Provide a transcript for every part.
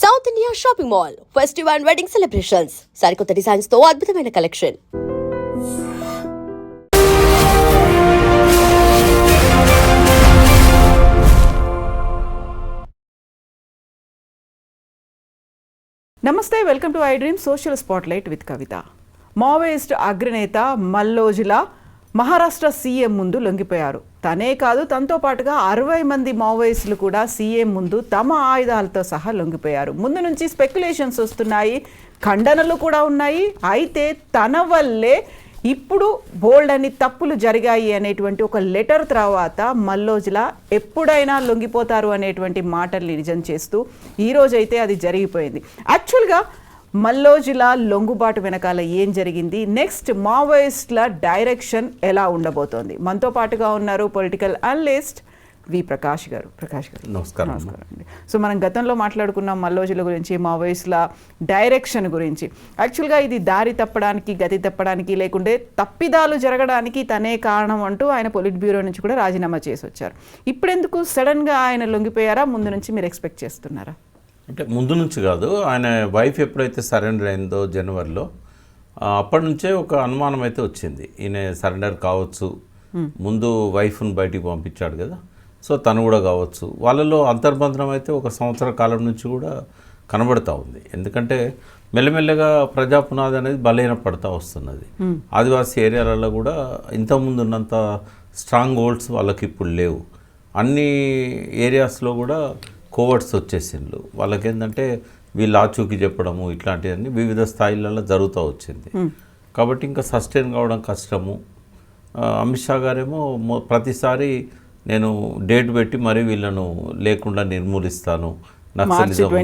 South India shopping mall festive and wedding celebrations సరికొత్త designs తో అద్భుతమైన కలెక్షన్. నమస్తే, welcome to I dream social spotlight with Kavitha. Maoist అగ్రనేత మల్లోజిలా Maharashtra CM ముందు లొంగిపోయారు. తనే కాదు, తనతో పాటుగా 60 మంది మావోయిస్టులు కూడా సీఎం ముందు తమ ఆయుధాలతో సహా లొంగిపోయారు. ముందు నుంచి స్పెక్యులేషన్స్ వస్తున్నాయి, ఖండనలు కూడా ఉన్నాయి. అయితే తన వల్లే ఇప్పుడు బోల్డ్ అని తప్పులు జరిగాయి అనేటువంటి ఒక లెటర్ తర్వాత మల్లోజిలా ఎప్పుడైనా లొంగిపోతారు అనేటువంటి మాటల్ని నిజం చేస్తూ ఈరోజైతే అది జరిగిపోయింది. యాక్చువల్గా మల్లోజిలా లొంగుబాటు వెనకాల ఏం జరిగింది, నెక్స్ట్ మావోయిస్టుల డైరెక్షన్ ఎలా ఉండబోతోంది? మనతో పాటుగా ఉన్నారు పొలిటికల్ అనలిస్ట్ వి ప్రకాష్ గారు. ప్రకాష్ గారు నమస్కారం అండి. సో మనం గతంలో మాట్లాడుకున్నాం మల్లోజిల గురించి, మావోయిస్టుల డైరెక్షన్ గురించి. యాక్చువల్గా ఇది దారి తప్పడానికి, గతి తప్పడానికి, లేకుంటే తప్పిదాలు జరగడానికి తనే కారణం అంటూ ఆయన పొలిట్ బ్యూరో నుంచి కూడా రాజీనామా చేసి వచ్చారు. ఇప్పుడెందుకు సడన్గా ఆయన లొంగిపోయారా? ముందు నుంచి మీరు ఎక్స్పెక్ట్ చేస్తున్నారా? అంటే ముందు నుంచి కాదు, ఆయన వైఫ్ ఎప్పుడైతే సరెండర్ అయిందో జనవరిలో, అప్పటి నుంచే ఒక అనుమానం అయితే వచ్చింది, ఈయన సరెండర్ కావచ్చు. ముందు వైఫ్ను బయటికి పంపించాడు కదా, సో తను కూడా కావచ్చు. వాళ్ళలో అంతర్బంధనం అయితే ఒక సంవత్సర కాలం నుంచి కూడా కనబడుతూ ఉంది. ఎందుకంటే మెల్లమెల్లగా ప్రజాపునాది అనేది బలహీన పడుతూ వస్తున్నది. ఆదివాసీ ఏరియాలలో కూడా ఇంతకుముందు ఉన్నంత స్ట్రాంగ్ హోల్డ్స్ వాళ్ళకి ఇప్పుడు లేవు. అన్ని ఏరియాస్లో కూడా కోవర్ట్స్ వచ్చేసిండ్రు. వాళ్ళకి ఏంటంటే వీళ్ళు ఆచూకీ చెప్పడము ఇట్లాంటివన్నీ వివిధ స్థాయిలలో జరుగుతూ వచ్చింది. కాబట్టి ఇంకా సస్టైన్ కావడం కష్టము. అమిత్ షా గారేమో ప్రతిసారి నేను డేట్ పెట్టి మరీ వీళ్ళను లేకుండా నిర్మూలిస్తాను, నక్సలిజం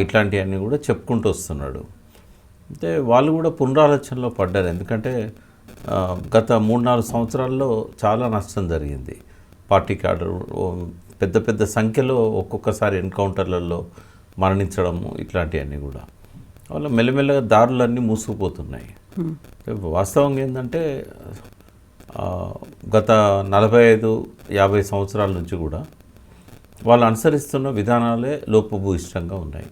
ఇట్లాంటివన్నీ కూడా చెప్పుకుంటూ వస్తున్నాడు. అంటే వాళ్ళు కూడా పునరాలోచనలో పడ్డారు. ఎందుకంటే గత 3-4 సంవత్సరాల్లో చాలా నష్టం జరిగింది. పార్టీ క్యాడర్ పెద్ద పెద్ద సంఖ్యలో ఒక్కొక్కసారి ఎన్కౌంటర్లలో మరణించడము ఇట్లాంటివన్నీ కూడా వాళ్ళ మెల్లమెల్లగా దారులన్నీ మూసుకుపోతున్నాయి. వాస్తవంగా ఏంటంటే గత 45-50 సంవత్సరాల నుంచి కూడా వాళ్ళు అనుసరిస్తున్న విధానాలే లోపభూయిష్టంగా ఉన్నాయి.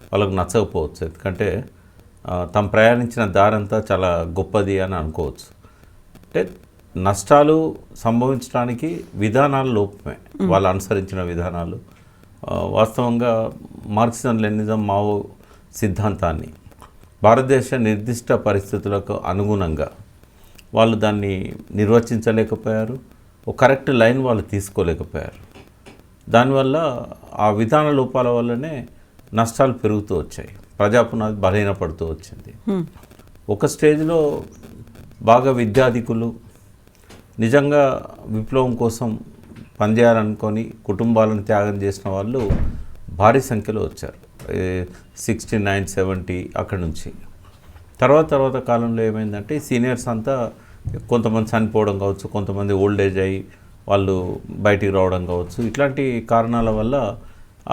వాళ్ళకు నచ్చకపోవచ్చు, ఎందుకంటే తాము ప్రయాణించిన దారంతా చాలా గొప్పది అని అనుకోవచ్చు. అంటే నష్టాలు సంభవించడానికి విధానాలు లోపమే, వాళ్ళు అనుసరించిన విధానాలు. వాస్తవంగా మార్క్సిజం లెనినిజం మావో సిద్ధాంతాన్ని భారతదేశ నిర్దిష్ట పరిస్థితులకు అనుగుణంగా వాళ్ళు దాన్ని నిర్వచించలేకపోయారు, ఒక కరెక్ట్ లైన్ వాళ్ళు తీసుకోలేకపోయారు. దానివల్ల ఆ విధాన లోపాల వల్లనే నష్టాలు పెరుగుతూ వచ్చాయి, ప్రజాపునాది బలహీనపడుతూ వచ్చింది. ఒక స్టేజ్లో బాగా విద్యాధికులు నిజంగా విప్లవం కోసం పనిచేయాలనుకొని కుటుంబాలను త్యాగం చేసిన వాళ్ళు భారీ సంఖ్యలో వచ్చారు. 69, 70 అక్కడి నుంచి. తర్వాత కాలంలో ఏమైందంటే సీనియర్స్ అంతా కొంతమంది చనిపోవడం కావచ్చు, కొంతమంది ఓల్డ్ ఏజ్ అయ్యి వాళ్ళు బయటికి రావడం కావచ్చు. ఇట్లాంటి కారణాల వల్ల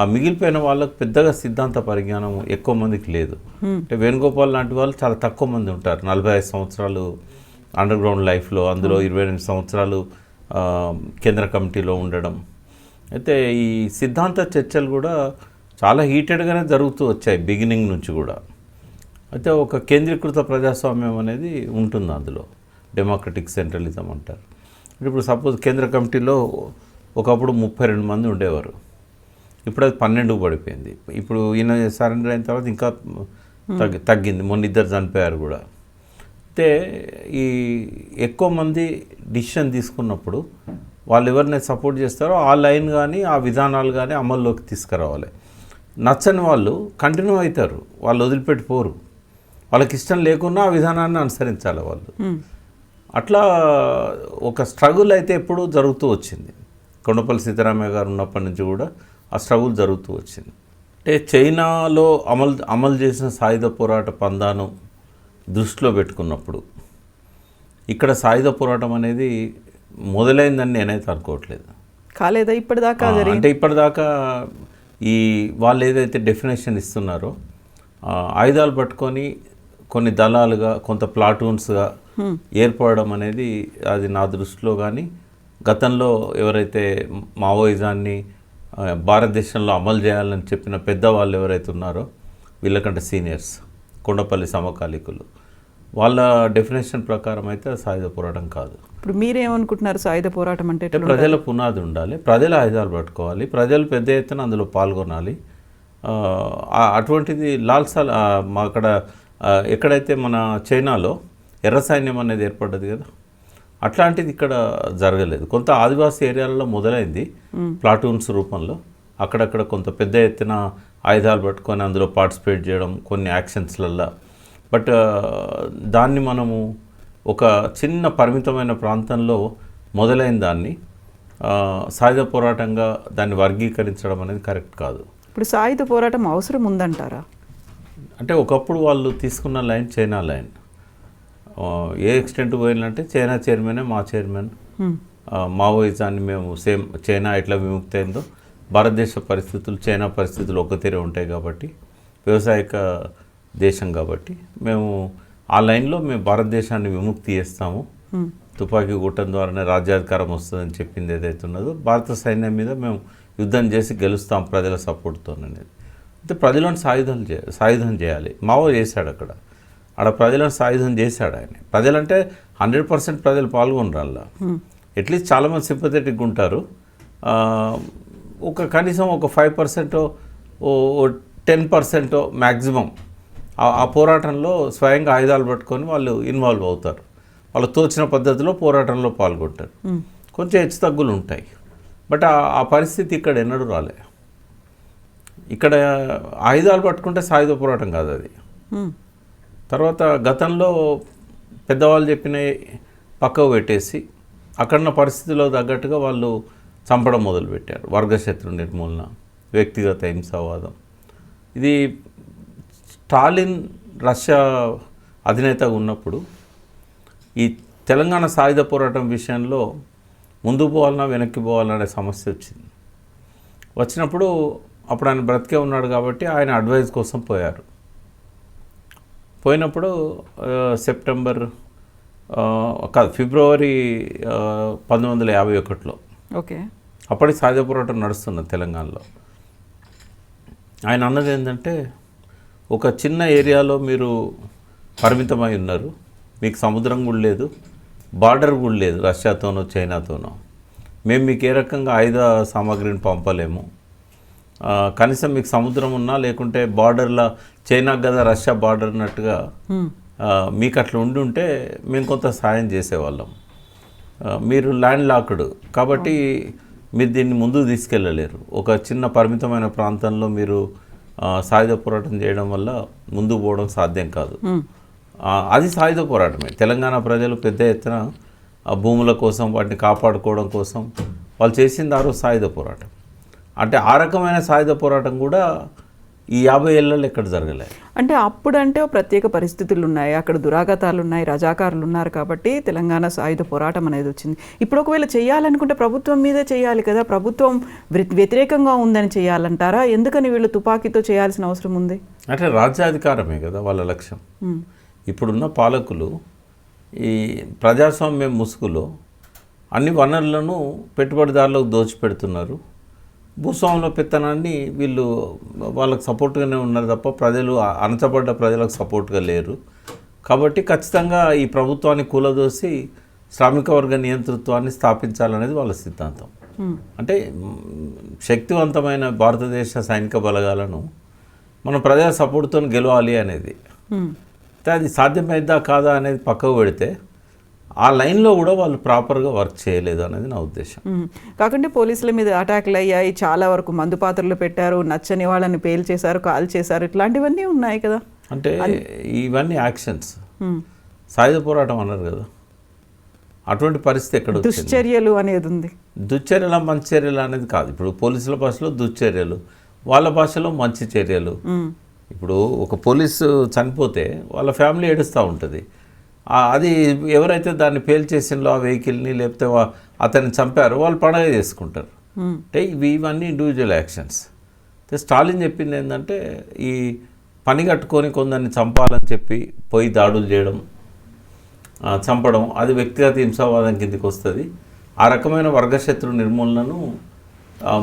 ఆ మిగిలిపోయిన వాళ్ళకు పెద్దగా సిద్ధాంత పరిజ్ఞానం ఎక్కువ మందికి లేదు. అంటే వేణుగోపాల్ లాంటి వాళ్ళు చాలా తక్కువ మంది ఉంటారు. 45 సంవత్సరాలు అండర్ గ్రౌండ్ లైఫ్లో, అందులో 22 సంవత్సరాలు కేంద్ర కమిటీలో ఉండడం. అయితే ఈ సిద్ధాంత చర్చలు కూడా చాలా హీటెడ్గానే జరుగుతూ వచ్చాయి బిగినింగ్ నుంచి కూడా. అయితే ఒక కేంద్రీకృత ప్రజాస్వామ్యం అనేది ఉంటుంది అందులో, డెమోక్రటిక్ సెంట్రలిజం అంటారు. ఇప్పుడు సపోజ్ కేంద్ర కమిటీలో ఒకప్పుడు 32 మంది ఉండేవారు, ఇప్పుడు అది 12కు పడిపోయింది. ఇప్పుడు ఈయన సరెండర్ అయిన తర్వాత ఇంకా తగ్గింది, మొన్న 2 చనిపోయారు కూడా. అయితే ఈ ఎక్కువ మంది డిసిషన్ తీసుకున్నప్పుడు వాళ్ళు ఎవరిని సపోర్ట్ చేస్తారో ఆ లైన్ కానీ ఆ విధానాలు కానీ అమల్లోకి తీసుకురావాలి. నచ్చని వాళ్ళు కంటిన్యూ అవుతారు, వాళ్ళు వదిలిపెట్టిపోరు. వాళ్ళకి ఇష్టం లేకున్నా ఆ విధానాన్ని అనుసరించాలి వాళ్ళు. అట్లా ఒక స్ట్రగుల్ అయితే ఎప్పుడూ జరుగుతూ వచ్చింది. కొండపల్లి సీతారామయ్య గారు ఉన్నప్పటి నుంచి కూడా ఆ స్ట్రగుల్ జరుగుతూ వచ్చింది. అంటే చైనాలో అమలు చేసిన సాయుధ పోరాట పందాను దృష్టిలో పెట్టుకున్నప్పుడు ఇక్కడ సాయుధ పోరాటం అనేది మొదలైందని నేనైతే అనుకోవట్లేదు. కాలేదా ఇప్పటిదాకా? అంటే ఇప్పటిదాకా ఈ వాళ్ళు ఏదైతే డెఫినేషన్ ఇస్తున్నారో ఆయుధాలు పట్టుకొని కొన్ని దళాలుగా, కొంత ప్లాటూన్స్గా ఏర్పడడం అనేది అది నా దృష్టిలో కానీ గతంలో ఎవరైతే మావోయిజాన్ని భారతదేశంలో అమలు చేయాలని చెప్పిన పెద్దవాళ్ళు ఎవరైతే ఉన్నారో వీళ్ళకంటే సీనియర్స్, కొండపల్లి సమకాలీకులు, వాళ్ళ డెఫినేషన్ ప్రకారం అయితే సాయుధ పోరాటం కాదు. ఇప్పుడు మీరేమనుకుంటున్నారు సాయుధ పోరాటం అంటే? ప్రజల పునాది ఉండాలి, ప్రజల ఆయుధాలు పట్టుకోవాలి, ప్రజలు పెద్ద ఎత్తున అందులో పాల్గొనాలి. అటువంటిది లాల్సాల్ అక్కడ ఎక్కడైతే మన చైనాలో ఎర్ర సైన్యం అనేది ఏర్పడ్డది కదా, అట్లాంటిది ఇక్కడ జరగలేదు. కొంత ఆదివాసీ ఏరియాలలో మొదలైంది ప్లాటూన్స్ రూపంలో, అక్కడక్కడ కొంత పెద్ద ఎత్తున ఆయుధాలు పట్టుకొని అందులో పార్టిసిపేట్ చేయడం కొన్ని యాక్షన్స్లల్లో. బట్ దాన్ని మనము ఒక చిన్న పరిమితమైన ప్రాంతంలో మొదలైన దాన్ని సాయుధ పోరాటంగా దాన్ని వర్గీకరించడం అనేది కరెక్ట్ కాదు. ఇప్పుడు సాయుధ పోరాటం అవసరం ఉందంటారా? అంటే ఒకప్పుడు వాళ్ళు తీసుకున్న లైన్ చైనా లైన్. ఏ ఎక్స్టెంట్ పోయిందంటే చైనా చైర్మనే మా చైర్మన్, మావోయిజాన్ని మేము సేమ్ చైనా ఎట్లా విముక్తి అయిందో భారతదేశ పరిస్థితులు చైనా పరిస్థితులు ఒక తీరే ఉంటాయి కాబట్టి, వ్యవసాయక దేశం కాబట్టి మేము ఆ లైన్లో మేము భారతదేశాన్ని విముక్తి చేస్తాము, తుపాకీ గుట్టం ద్వారానే రాజ్యాధికారం వస్తుందని చెప్పింది ఏదైతే ఉన్నదో, భారత సైన్యం మీద మేము యుద్ధం చేసి గెలుస్తాం ప్రజల సపోర్ట్తో అనేది. అయితే ప్రజలను సాయుధం చేయాలి. మావో చేశాడు ఆడ ప్రజలను సాయుధం చేశాడు ఆయన. ప్రజలంటే 100% ప్రజలు పాల్గొనరు, అట్లీస్ట్ చాలామంది సింపథెటిక్గా ఉంటారు. కనీసం ఒక 5% 10% మ్యాక్సిమం ఆ పోరాటంలో స్వయంగా ఆయుధాలు పట్టుకొని వాళ్ళు ఇన్వాల్వ్ అవుతారు, వాళ్ళు తోచిన పద్ధతిలో పోరాటంలో పాల్గొంటారు. కొంచెం హెచ్చు తగ్గులు ఉంటాయి, బట్ ఆ పరిస్థితి ఇక్కడ ఎన్నడూ రాలే. ఇక్కడ ఆయుధాలు పట్టుకుంటే సాయుధ పోరాటం కాదు అది. తర్వాత గతంలో పెద్దవాళ్ళు చెప్పిన పక్కకు పెట్టేసి అక్కడున్న పరిస్థితిలో తగ్గట్టుగా వాళ్ళు చంపడం మొదలుపెట్టారు. వర్గశత్రు నిర్మూలన, వ్యక్తిగత హింసావాదం. ఇది స్టాలిన్ రష్యా అధినేతగా ఉన్నప్పుడు ఈ తెలంగాణ సాయుధ పోరాటం విషయంలో ముందుకు పోవాలన్నా వెనక్కి పోవాలనే సమస్య వచ్చింది. వచ్చినప్పుడు అప్పుడు ఆయన బ్రతికే ఉన్నాడు కాబట్టి ఆయన అడ్వైజ్ కోసం పోయారు. పోయినప్పుడు ఫిబ్రవరి 1951లో ఓకే, అప్పటి సాయుధ పోరాటం నడుస్తున్నది తెలంగాణలో. ఆయన అన్నది ఏంటంటే, ఒక చిన్న ఏరియాలో మీరు పరిమితమై ఉన్నారు, మీకు సముద్రం కూడా లేదు, బార్డర్ కూడా లేదు రష్యాతోనో చైనాతోనో, మేము మీకు ఏ రకంగా ఆయుధ సామాగ్రిని పంపలేము, కనీసం మీకు సముద్రం ఉన్నా లేకుంటే బార్డర్లో చైనా కదా రష్యా బార్డర్ అన్నట్టుగా మీకు అట్లా ఉంటే మేము కొంత సాయం చేసేవాళ్ళం, మీరు ల్యాండ్ లాక్డ్ కాబట్టి మీరు దీన్ని ముందుకు తీసుకెళ్ళలేరు, ఒక చిన్న పరిమితమైన ప్రాంతంలో మీరు సాయుధ పోరాటం చేయడం వల్ల ముందుకు పోవడం సాధ్యం కాదు. అది సాయుధ పోరాటమే. తెలంగాణ ప్రజలు పెద్ద ఎత్తున భూముల కోసం వాటిని కాపాడుకోవడం కోసం వాళ్ళు చేసింది ఆ రోజు సాయుధ పోరాటం. అంటే ఆ రకమైన సాయుధ పోరాటం కూడా ఈ 50 ఏళ్ళలో ఎక్కడ జరగలేదు. అంటే అప్పుడంటే ప్రత్యేక పరిస్థితులు ఉన్నాయి, అక్కడ దురాగతాలు ఉన్నాయి, రజాకారులు ఉన్నారు కాబట్టి తెలంగాణ సాయుధ పోరాటం అనేది వచ్చింది. ఇప్పుడు ఒకవేళ చేయాలనుకుంటే ప్రభుత్వం మీదే చేయాలి కదా, ప్రభుత్వం వ్యతిరేకంగా ఉందని చేయాలంటారా? ఎందుకని వీళ్ళు తుపాకీతో చేయాల్సిన అవసరం ఉంది? అంటే రాజ్యాధికారమే కదా వాళ్ళ లక్ష్యం. ఇప్పుడున్న పాలకులు ఈ ప్రజాస్వామ్యం ముసుగులో అన్ని వనరులను పెట్టుబడిదారులకు దోచిపెడుతున్నారు. భూస్వాముల పెత్తనాన్ని వీళ్ళు వాళ్ళకు సపోర్ట్గానే ఉన్నారు తప్ప ప్రజలు, అణచబడ్డ ప్రజలకు సపోర్ట్గా లేరు. కాబట్టి ఖచ్చితంగా ఈ ప్రభుత్వాన్ని కూలదోసి శ్రామిక వర్గ నియంతృత్వాన్ని స్థాపించాలనేది వాళ్ళ సిద్ధాంతం. అంటే శక్తివంతమైన భారతదేశ సైనిక బలగాలను మనం ప్రజల సపోర్ట్తో గెలవాలి అనేది. అది సాధ్యమైద్దా కాదా అనేది పక్కకు పెడితే ఆ లైన్లో కూడా వాళ్ళు ప్రాపర్గా వర్క్ చేయలేదు అనేది నా ఉద్దేశం. కాకుంటే పోలీసుల మీద అటాక్లు అయ్యాయి, చాలా వరకు మందు పాత్రలు పెట్టారు, నచ్చని వాళ్ళని పేల్ చేశారు, కాల్ చేశారు, ఇట్లాంటివన్నీ ఉన్నాయి కదా. అంటే ఇవన్నీ యాక్షన్స్, సాయుధ పోరాటం అన్నారు కదా, అటువంటి పరిస్థితి ఎక్కడ వచ్చింది? దుశ్చర్యలు అనేది ఉంది. దుశ్చర్యల మంచి చర్యలు అనేది కాదు. ఇప్పుడు పోలీసుల భాషలో దుశ్చర్యలు, వాళ్ళ భాషలో మంచి చర్యలు. ఇప్పుడు ఒక పోలీసు చనిపోతే వాళ్ళ ఫ్యామిలీ ఏడుస్తూ ఉంటుంది. అది ఎవరైతే దాన్ని పేల్చేసిందో ఆ వెహికల్ని లేకపోతే అతన్ని చంపారో వాళ్ళు పండగ చేసుకుంటారు. అంటే ఇవన్నీ ఇండివిజువల్ యాక్షన్స్. స్టాలిన్ చెప్పింది ఏంటంటే, ఈ పని కట్టుకొని కొందరిని చంపాలని చెప్పి పోయి దాడులు చేయడం, చంపడం, అది వ్యక్తిగత హింసావాదం కిందకి వస్తుంది. ఆ రకమైన వర్గశత్రు నిర్మూలనను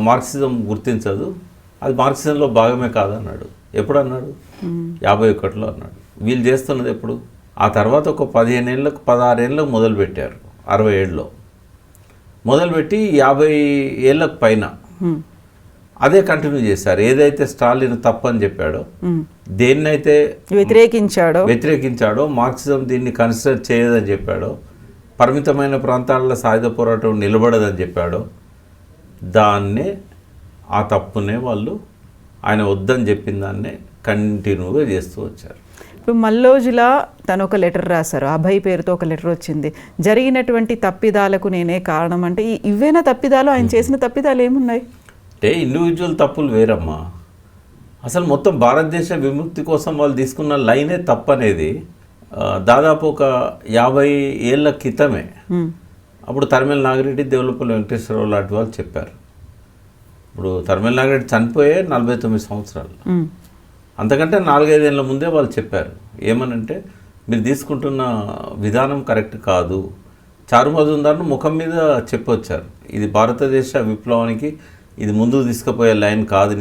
మార్క్సిజం గుర్తించదు, అది మార్క్సిజంలో భాగమే కాదన్నాడు. ఎప్పుడు అన్నాడు? 51లో అన్నాడు. వీళ్ళు చేస్తున్నది ఎప్పుడు? ఆ తర్వాత ఒక 15 ఏళ్ళకు 16 ఏళ్ళకు మొదలుపెట్టారు. 67లో మొదలుపెట్టి 50 ఏళ్ళకు పైన అదే కంటిన్యూ చేశారు. ఏదైతే స్టాలిన్ తప్పని చెప్పాడో, దేన్నైతే వ్యతిరేకించాడో, మార్క్సిజం దీన్ని కన్సిడర్ చేయదని చెప్పాడో, పరిమితమైన ప్రాంతాలలో సాయుధ పోరాటం నిలబడదని చెప్పాడో, దాన్నే ఆ తప్పునే వాళ్ళు ఆయన వద్దని చెప్పిన దాన్నే కంటిన్యూగా చేస్తూ వచ్చారు. ఇప్పుడు మల్లోజులా తను ఒక లెటర్ రాశారు, అభయ్ పేరుతో ఒక లెటర్ వచ్చింది. జరిగినటువంటి తప్పిదాలకు నేనే కారణం అంటే ఇవేనా తప్పిదాలు? ఆయన చేసిన తప్పిదాలు ఏమున్నాయి? అంటే ఇండివిజువల్ తప్పులు వేరమ్మా. అసలు మొత్తం భారతదేశ విముక్తి కోసం వాళ్ళు తీసుకున్న లైనే తప్పనేది దాదాపు ఒక 50 ఏళ్ళ క్రితమే అప్పుడు తరిమెల నాగిరెడ్డి, దేవులపల్లి వెంకటేశ్వరరావు లాంటి వాళ్ళు చెప్పారు. ఇప్పుడు తరిమెల నాగిరెడ్డి చనిపోయే 49 సంవత్సరాలు, అంతకంటే 4-5 ఏళ్ళ ముందే వాళ్ళు చెప్పారు. ఏమనంటే, మీరు తీసుకుంటున్న విధానం కరెక్ట్ కాదు. చారు మజుందార్ను ముఖం మీద చెప్పొచ్చారు, ఇది భారతదేశ విప్లవానికి ఇది ముందుకు తీసుకుపోయే లైన్ కాదు,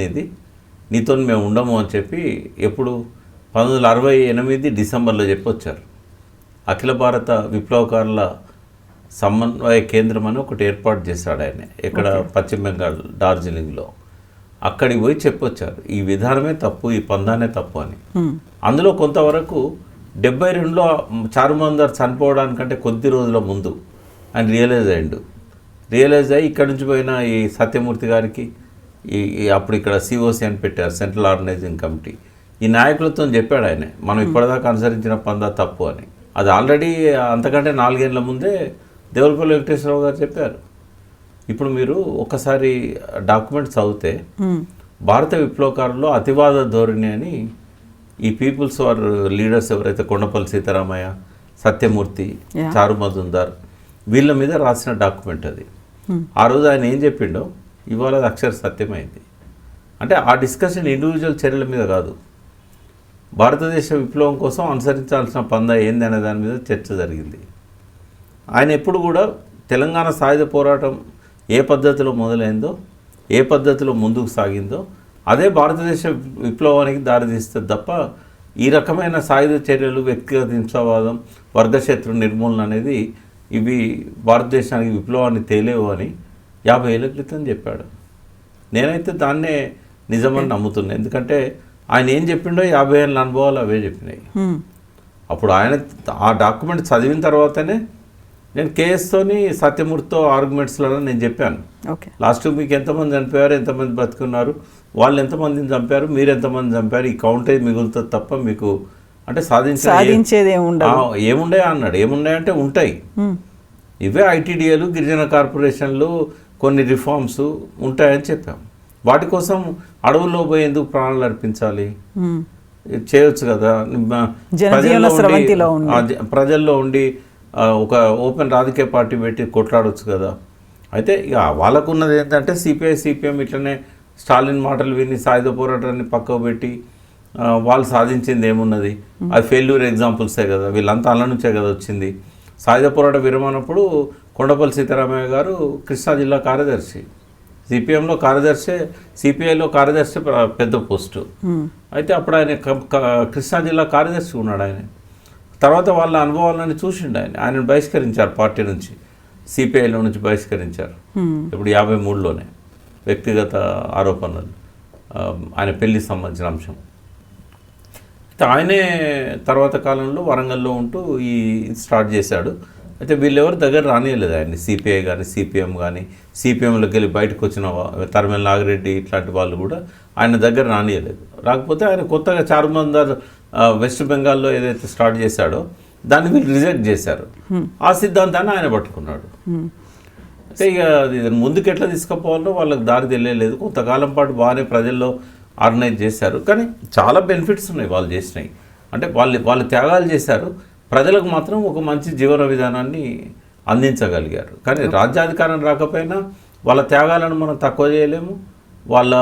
నీతో మేము ఉండము అని చెప్పి ఎప్పుడు 1968 డిసెంబర్లో చెప్పొచ్చారు. అఖిల భారత విప్లవకారుల సమన్వయ కేంద్రం అని ఒకటి ఏర్పాటు చేశాడు ఆయన, ఇక్కడ పశ్చిమ బెంగాల్ డార్జిలింగ్లో. అక్కడికి పోయి చెప్పొచ్చారు, ఈ విధానమే తప్పు, ఈ పందానే తప్పు అని. అందులో కొంతవరకు 72లో చారు మజుందార్ చనిపోవడానికంటే కొద్ది రోజుల ముందు ఆయన రియలైజ్ అయ్యి ఇక్కడి నుంచి పోయిన ఈ సత్యమూర్తి గారికి అప్పుడు ఇక్కడ సిఓసి అని పెట్టారు, సెంట్రల్ ఆర్గనైజింగ్ కమిటీ. ఈ నాయకులతో చెప్పాడు ఆయన, మనం ఇప్పటిదాకా అనుసరించిన పందా తప్పు అని. అది ఆల్రెడీ అంతకంటే 4 ఏళ్ళ ముందే దేవులపల్లి వెంకటేశ్వరరావు గారు చెప్పారు. ఇప్పుడు మీరు ఒకసారి డాక్యుమెంట్ చదివితే భారత విప్లవకారుల్లో అతివాద ధోరణి అని ఈ పీపుల్స్ వార్ లీడర్స్ ఎవరైతే కొండపల్లి సీతారామయ్య, సత్యమూర్తి, చారు మజుందార్ వీళ్ళ మీద రాసిన డాక్యుమెంట్ అది. ఆ రోజు ఆయన ఏం చెప్పిండో ఇవాళ అది అక్షర సత్యమైంది. అంటే ఆ డిస్కషన్ ఇండివిజువల్ చర్యల మీద కాదు, భారతదేశ విప్లవం కోసం అనుసరించాల్సిన పందా ఏంది అనే దాని మీద చర్చ జరిగింది. ఆయన ఎప్పుడు కూడా తెలంగాణ సాయుధ పోరాటం ఏ పద్ధతిలో మొదలైందో, ఏ పద్ధతిలో ముందుకు సాగిందో అదే భారతదేశ విప్లవానికి దారితీస్తుంది తప్ప ఈ రకమైన సాయుధ చర్యలు, వ్యక్తిగత హింసావాదం, వర్గశత్రు నిర్మూలన అనేది ఇవి భారతదేశానికి విప్లవాన్ని తేలేవు అని 50 ఏళ్ళ క్రితం చెప్పాడు. నేనైతే దాన్నే నిజమని నమ్ముతున్నాను. ఎందుకంటే ఆయన ఏం చెప్పిండో 50 ఏళ్ళ అనుభవాలు అవే చెప్పినాయి. అప్పుడు ఆయన ఆ డాక్యుమెంట్ చదివిన తర్వాతనే నేను కేఎస్తోని సత్యమూర్తితో ఆర్గ్యుమెంట్స్లలో నేను చెప్పాను, లాస్ట్ మీకు ఎంతమంది చనిపోయారు, ఎంతమంది బతుకున్నారు, వాళ్ళు ఎంతమందిని చంపారు, మీరు ఎంతమంది చంపారు, ఈ కౌంటేజ్ మిగులుతుంది తప్ప మీకు అంటే సాధించేది ఏముండే అన్నాడు. ఏముండే ఉంటాయి, ఇవే ఐటీడీఏలు, గిరిజన కార్పొరేషన్లు, కొన్ని రిఫార్మ్స్ ఉంటాయని చెప్పాం. వాటి కోసం అడవుల్లో పోయి ఎందుకు ప్రాణాలు అర్పించాలి? చేయొచ్చు కదా, ప్రజల్లో ఉండి ఒక ఓపెన్ రాజకీయ పార్టీ పెట్టి కొట్లాడవచ్చు కదా. అయితే ఇక వాళ్ళకున్నది ఏంటంటే సిపిఐ సిపిఎం ఇట్లనే స్టాలిన్ మాటలు విని సాయుధ పోరాటాన్ని పక్కకు పెట్టి వాళ్ళు సాధించింది ఏమున్నది, అది ఫెయిల్యూర్ ఎగ్జాంపుల్సే కదా. వీళ్ళంతా అల్ల నుంచే కదా వచ్చింది. సాయుధ పోరాట విరమణప్పుడు కొండపల్లి సీతారామయ్య గారు కృష్ణా జిల్లా కార్యదర్శి, సిపిఎంలో కార్యదర్శి, సిపిఐలో కార్యదర్శి పెద్ద పోస్టు. అయితే అప్పుడు ఆయన కృష్ణా జిల్లా కార్యదర్శి ఉన్నాడు. ఆయన తర్వాత వాళ్ళ అనుభవాలని చూసిండు. ఆయనను బహిష్కరించారు పార్టీ నుంచి, సిపిఐలో నుంచి బహిష్కరించారు. ఇప్పుడు 53లోనే వ్యక్తిగత ఆరోపణలు, ఆయన పెళ్లికి సంబంధించిన అంశం. అయితే ఆయనే తర్వాత కాలంలో వరంగల్లో ఉంటూ ఈ స్టార్ట్ చేశాడు. అయితే వీళ్ళెవరు దగ్గర రానియలేదు ఆయన్ని, సిపిఐ కానీ సిపిఎం కానీ, సిపిఎంలోకి వెళ్ళి బయటకు వచ్చిన తరిమెల నాగిరెడ్డి ఇట్లాంటి వాళ్ళు కూడా ఆయన దగ్గర రానియలేదు. రాకపోతే ఆయన కొత్తగా చారు మజుందార్ వెస్ట్ బెంగాల్లో ఏదైతే స్టార్ట్ చేశాడో దాన్ని వీళ్ళు రిజెక్ట్ చేశారు. ఆ సిద్ధాంతాన్ని ఆయన పట్టుకున్నాడు. అంటే ఇక ముందుకు ఎట్లా తీసుకుపోవాలో వాళ్ళకి దారి తెలియలేదు. కొంతకాలం పాటు బాగానే ప్రజల్లో ఆర్గనైజ్ చేశారు, కానీ చాలా బెనిఫిట్స్ ఉన్నాయి వాళ్ళు చేసినాయి. అంటే వాళ్ళు త్యాగాలు చేశారు, ప్రజలకు మాత్రం ఒక మంచి జీవన విధానాన్ని అందించగలిగారు. కానీ రాజ్యాధికారం రాకపోయినా వాళ్ళ త్యాగాలను మనం తక్కువ చేయలేము, వాళ్ళ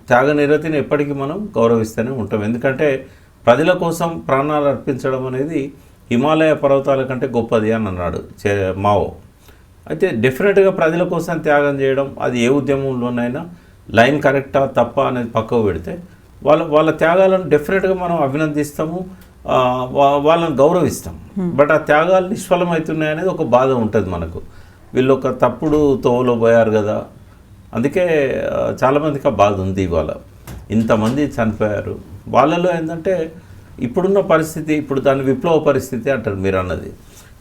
త్యాగ నిరతిని ఎప్పటికీ మనం గౌరవిస్తూనే ఉంటాం. ఎందుకంటే ప్రజల కోసం ప్రాణాలు అర్పించడం అనేది హిమాలయ పర్వతాల కంటే గొప్పది అని అన్నాడు మావో. అయితే డెఫినెట్గా ప్రజల కోసం త్యాగం చేయడం, అది ఏ ఉద్యమంలోనైనా లైన్ కరెక్టా తప్ప అనేది పక్కకు పెడితే వాళ్ళ త్యాగాలను డెఫినెట్గా మనం అభినందిస్తాము, వాళ్ళని గౌరవిస్తాం. బట్ ఆ త్యాగాలు నిష్ఫలమవుతున్నాయి అనేది ఒక బాధ ఉంటుంది మనకు. వీళ్ళు ఒక తప్పుడు తోవలో పోయారు కదా, అందుకే చాలామందికి ఆ బాధ ఉంది. ఇవాళ ఇంతమంది చనిపోయారు. వాళ్ళలో ఏంటంటే ఇప్పుడున్న పరిస్థితి, ఇప్పుడు దాని విప్లవ పరిస్థితి అంటారు మీరు అన్నది.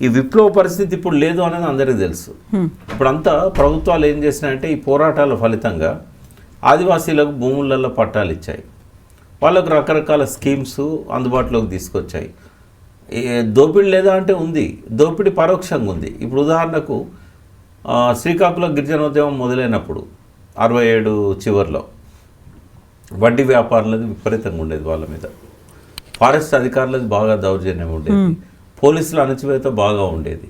ఈ విప్లవ పరిస్థితి ఇప్పుడు లేదు అనేది అందరికీ తెలుసు. ఇప్పుడంతా ప్రభుత్వాలు ఏం చేసినాయంటే ఈ పోరాటాల ఫలితంగా ఆదివాసీలకు భూములలో పట్టాలు ఇచ్చాయి, వాళ్ళకు రకరకాల స్కీమ్స్ అందుబాటులోకి తీసుకొచ్చాయి. దోపిడీ లేదా అంటే ఉంది, దోపిడీ పరోక్షంగా ఉంది. ఇప్పుడు ఉదాహరణకు శ్రీకాకుళం గిరిజనోద్యమం మొదలైనప్పుడు 67 చివరిలో వడ్డీ వ్యాపారులది విపరీతంగా ఉండేది, వాళ్ళ మీద ఫారెస్ట్ అధికారులది బాగా దౌర్జన్యం ఉండేది, పోలీసుల అణచివేత బాగా ఉండేది,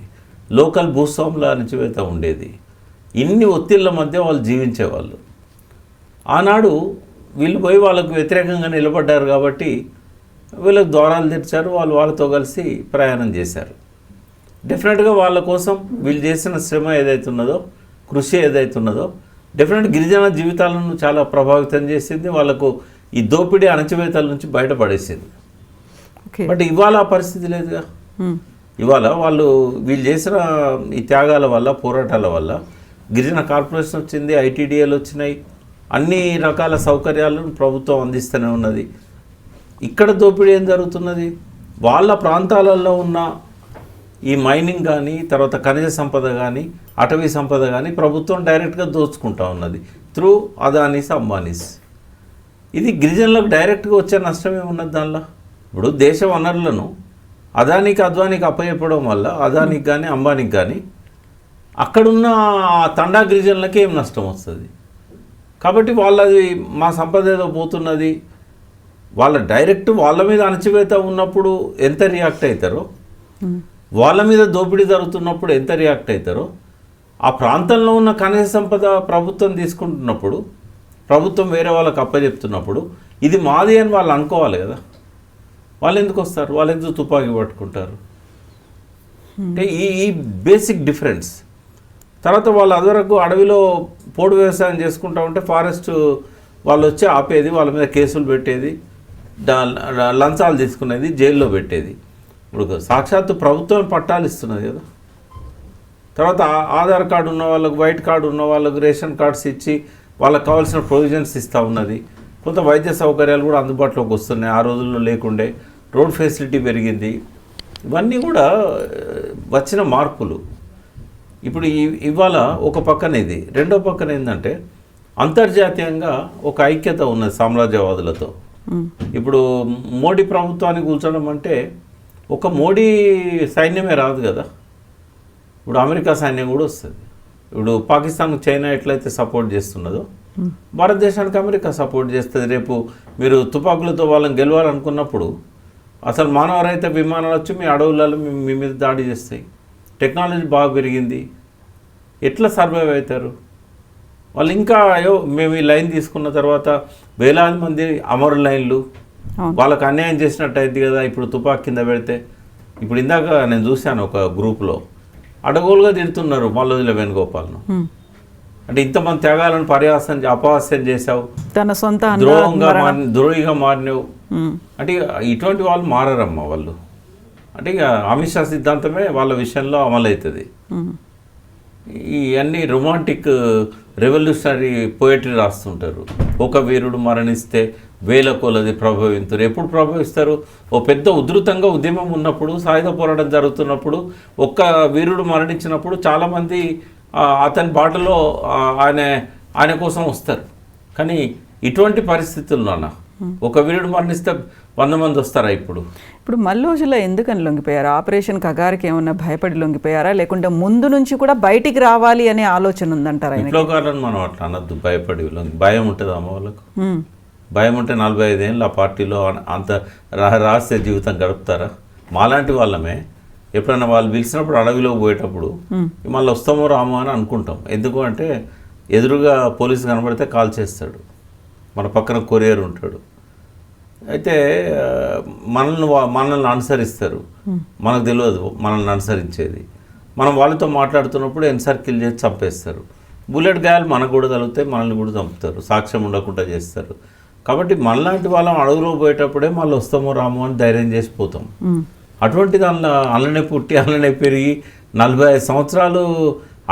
లోకల్ భూస్వాముల అణచివేత ఉండేది. ఇన్ని ఒత్తిళ్ల మధ్య వాళ్ళు జీవించేవాళ్ళు. ఆనాడు వీళ్ళు పోయి వాళ్ళకు వ్యతిరేకంగా నిలబడ్డారు కాబట్టి వీళ్ళకి ద్వారాలు తెరిచారు, వాళ్ళతో కలిసి ప్రయాణం చేశారు. డెఫినెట్గా వాళ్ళ కోసం వీళ్ళు చేసిన శ్రమ ఏదైతున్నదో, కృషి ఏదైతున్నదో డెఫినెట్ గిరిజన జీవితాలను చాలా ప్రభావితం చేసింది, వాళ్ళకు ఈ దోపిడీ అణచివేతల నుంచి బయటపడేసింది. బట్ ఇవాళ ఆ పరిస్థితి లేదుగా. ఇవాళ వీళ్ళు చేసిన ఈ త్యాగాల వల్ల, పోరాటాల వల్ల గిరిజన కార్పొరేషన్ వచ్చింది, ఐటీడీఏలు వచ్చినాయి, అన్ని రకాల సౌకర్యాలను ప్రభుత్వం అందిస్తూనే ఉన్నది. ఇక్కడ దోపిడీ ఏం జరుగుతున్నది? వాళ్ళ ప్రాంతాలలో ఉన్న ఈ మైనింగ్ కానీ, తర్వాత ఖనిజ సంపద కానీ, అటవీ సంపద కానీ ప్రభుత్వం డైరెక్ట్గా దోచుకుంటా ఉన్నది త్రూ అదానీస్, అంబానీస్. ఇది గిరిజనులకు డైరెక్ట్గా వచ్చే నష్టం ఏమున్నది దానిలో? ఇప్పుడు దేశ వనరులను అదానికి, అద్వానికి అప్పచెప్పడం వల్ల అదానికి కానీ, అంబానీకి కానీ అక్కడున్న తండా గిరిజనులకి ఏం నష్టం వస్తుంది? కాబట్టి వాళ్ళది మా సంపద ఏదో పోతున్నది, వాళ్ళ డైరెక్ట్ వాళ్ళ మీద అణచివేత ఉన్నప్పుడు ఎంత రియాక్ట్ అవుతారో, వాళ్ళ మీద దోపిడీ జరుగుతున్నప్పుడు ఎంత రియాక్ట్ అవుతారో, ఆ ప్రాంతంలో ఉన్న ఖనిజ సంపద ప్రభుత్వం తీసుకుంటున్నప్పుడు, ప్రభుత్వం వేరే వాళ్ళకి అప్పచెప్తున్నప్పుడు ఇది మాది అని వాళ్ళు అనుకోవాలి కదా. వాళ్ళు ఎందుకు వస్తారు? వాళ్ళు ఎందుకు తుపాకీ పట్టుకుంటారు? అంటే ఈ బేసిక్ డిఫరెన్స్. తర్వాత వాళ్ళు అదివరకు అడవిలో పోడు వ్యవసాయం చేసుకుంటూ ఉంటే ఫారెస్ట్ వాళ్ళు వచ్చి ఆపేది, వాళ్ళ మీద కేసులు పెట్టేది, లంచాలు తీసుకునేది, జైల్లో పెట్టేది. ఇప్పుడు సాక్షాత్తు ప్రభుత్వం పట్టాలు ఇస్తున్నది కదా. తర్వాత ఆధార్ కార్డు ఉన్న వాళ్ళకు, వైట్ కార్డు ఉన్న వాళ్ళకు రేషన్ కార్డ్స్ ఇచ్చి వాళ్ళకి కావాల్సిన ప్రొవిజన్స్ ఇస్తూ ఉన్నది. కొంత వైద్య సౌకర్యాలు కూడా అందుబాటులోకి వస్తున్నాయి, ఆ రోజుల్లో లేకుండే. రోడ్ ఫెసిలిటీ పెరిగింది. ఇవన్నీ కూడా వచ్చిన మార్పులు. ఇప్పుడు ఇవాళ ఒక పక్కన ఇది, రెండో పక్కన ఏంటంటే అంతర్జాతీయంగా ఒక ఐక్యత ఉన్నది సామ్రాజ్యవాదులతో. ఇప్పుడు మోడీ ప్రభుత్వాన్ని కూర్చోడం అంటే ఒక మోడీ సైన్యమే రాదు కదా. ఇప్పుడు అమెరికా సైన్యం కూడా వస్తుంది. ఇప్పుడు పాకిస్తాన్కు చైనా ఎట్లయితే సపోర్ట్ చేస్తున్నదో భారతదేశానికి అమెరికా సపోర్ట్ చేస్తుంది. రేపు మీరు తుపాకులతో వాళ్ళని గెలవాలనుకున్నప్పుడు అసలు మానవరహిత విమానాలు వచ్చి మీ అడవులలో మీ మీద దాడి చేస్తాయి. టెక్నాలజీ బాగా పెరిగింది, ఎట్లా సర్వైవ్ అవుతారు వాళ్ళు? ఇంకా మేము ఈ లైన్ తీసుకున్న తర్వాత వేలాది మంది అమరు లైన్లు, వాళ్ళకు అన్యాయం చేసినట్టు అయింది కదా ఇప్పుడు తుపాకీ కింద పెడితే. ఇప్పుడు ఇందాక నేను చూశాను ఒక గ్రూప్లో అడగోలుగా తిడుతున్నారు మల్లోజుల వేణుగోపాల్ను. అంటే ఇంతమంది త్యాగాలను అపహాస్యం చేశావు, తన సొంత ద్రోహిగా మారినావు అంటే ఇటువంటి వాళ్ళు మారరమ్మా వాళ్ళు. అంటే ఇక అమిత్ షా సిద్ధాంతమే వాళ్ళ విషయంలో అమలవుతుంది. ఇవన్నీ రొమాంటిక్ రెవల్యూషనరీ పోయట్రీ రాస్తుంటారు. ఒక వీరుడు మరణిస్తే వేల కొలది ప్రభావించారు. ఎప్పుడు ప్రభావిస్తారు? ఓ పెద్ద ఉధృతంగా ఉద్యమం ఉన్నప్పుడు, సాయుధ పోరాటం జరుగుతున్నప్పుడు, ఒక్క వీరుడు మరణించినప్పుడు చాలామంది అతని బాటలో ఆయన కోసం వస్తారు. కానీ ఇటువంటి పరిస్థితుల్లోన ఒక వీరుడు మరణిస్తే 100 మంది వస్తారా? ఇప్పుడు మల్లోజులో ఎందుకని లొంగిపోయారు? ఆపరేషన్ కగారికి ఏమన్నా భయపడి లొంగిపోయారా, లేకుంటే ముందు నుంచి కూడా బయటికి రావాలి అనే ఆలోచన ఉందంటారా? విప్లవకారులను మనం అట్లా అనద్దు, భయపడి భయం ఉంటుంది అమ్మ వాళ్ళకు. భయం ఉంటే 45 ఏళ్ళు ఆ పార్టీలో అంత రహస్య జీవితం గడుపుతారా? మాలాంటి వాళ్ళమే ఎప్పుడైనా వాళ్ళు పిలిచినప్పుడు అడవిలోకి పోయేటప్పుడు మళ్ళీ వస్తామో రామో అని అనుకుంటాం. ఎందుకు అంటే ఎదురుగా పోలీసు కనబడితే కాల్ చేస్తాడు, మన పక్కన కొరియర్ ఉంటాడు. అయితే మనల్ని అనుసరిస్తారు, మనకు తెలియదు మనల్ని అనుసరించేది. మనం వాళ్ళతో మాట్లాడుతున్నప్పుడు ఎన్సర్కిల్ చేసి చంపేస్తారు. బుల్లెట్ గాయాలు మనకు కూడా తగులుతాయి, మనల్ని కూడా చంపుతారు, సాక్ష్యం ఉండకుండా చేస్తారు. కాబట్టి మనలాంటి వాళ్ళం అడుగులో పోయేటప్పుడే మళ్ళీ వస్తామో రామో అని ధైర్యం చేసిపోతాం. అటువంటి దానిలో అల్లనే పుట్టి అల్లనే పెరిగి 45 సంవత్సరాలు